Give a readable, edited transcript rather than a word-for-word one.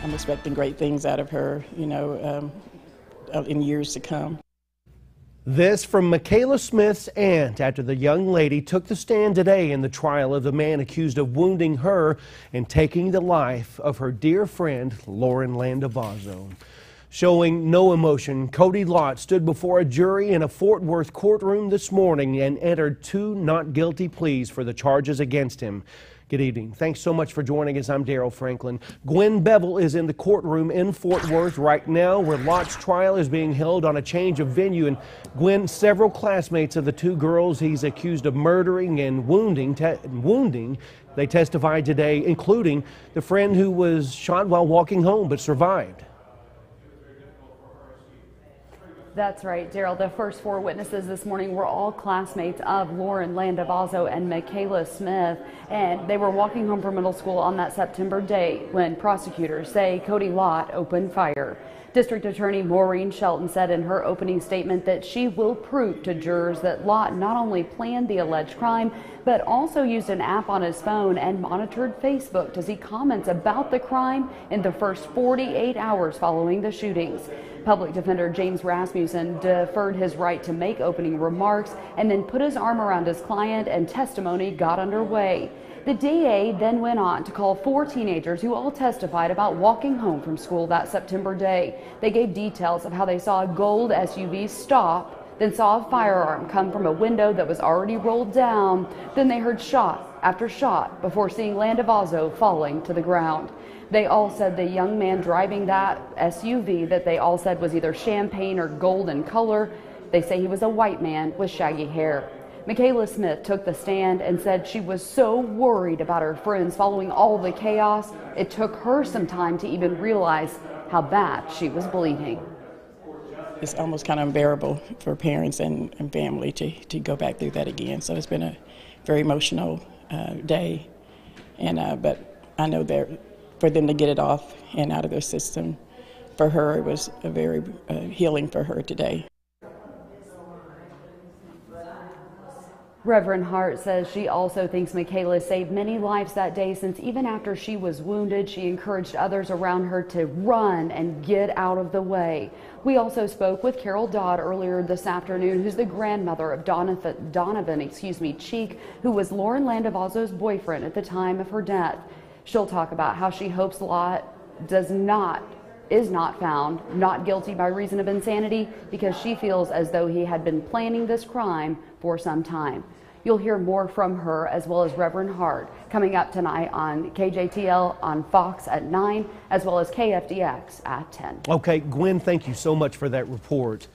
I'm expecting great things out of her, in years to come. This from Michaela Smith's aunt after the young lady took the stand today in the trial of the man accused of wounding her and taking the life of her dear friend, Lauren Landavazo. Showing no emotion, Cody Lott stood before a jury in a Fort Worth courtroom this morning and entered 2 not guilty pleas for the charges against him. Good evening. Thanks so much for joining us. I'm Daryl Franklin. Gwen Bevel is in the courtroom in Fort Worth right now, where Lott's trial is being held on a change of venue. And Gwen, several classmates of the 2 girls he's accused of murdering and wounding, they testified today, including the friend who was shot while walking home but survived. That's right, Daryl. The first 4 witnesses this morning were all classmates of Lauren Landavazo and Michaela Smith, and they were walking home from middle school on that September day when prosecutors say Cody Lott opened fire. District Attorney Maureen Shelton said in her opening statement that she will prove to jurors that Lott not only planned the alleged crime, but also used an app on his phone and monitored Facebook to see comments about the crime in the first 48 hours following the shootings. Public Defender James Rasmussen deferred his right to make opening remarks and then put his arm around his client, and testimony got underway. The DA then went on to call 4 teenagers who all testified about walking home from school that September day. They gave details of how they saw a gold SUV stop, then saw a firearm come from a window that was already rolled down. Then they heard shot after shot before seeing Landavazo falling to the ground. They all said the young man driving that SUV that they all said was either champagne or gold in color. They say he was a white man with shaggy hair. Michaela Smith took the stand and said she was so worried about her friends following all the chaos, it took her some time to even realize how bad she was bleeding. It's almost kind of unbearable for parents and family to go back through that again. So it's been a very emotional day, and but I know that for them to get it off and out of their system, for her it was a very healing for her today. Reverend Hart says she also thinks Michaela saved many lives that day, since even after she was wounded, she encouraged others around her to run and get out of the way. We also spoke with Carol Dodd earlier this afternoon, who's the grandmother of Donovan Cheek, who was Lauren Landavazo's boyfriend at the time of her death. She'll talk about how she hopes Lott is not found not guilty by reason of insanity, because she feels as though he had been planning this crime for some time. You'll hear more from her as well as Reverend Hart coming up tonight on KJTL on Fox at 9, as well as KFDX at 10. Okay, Gwen, thank you so much for that report.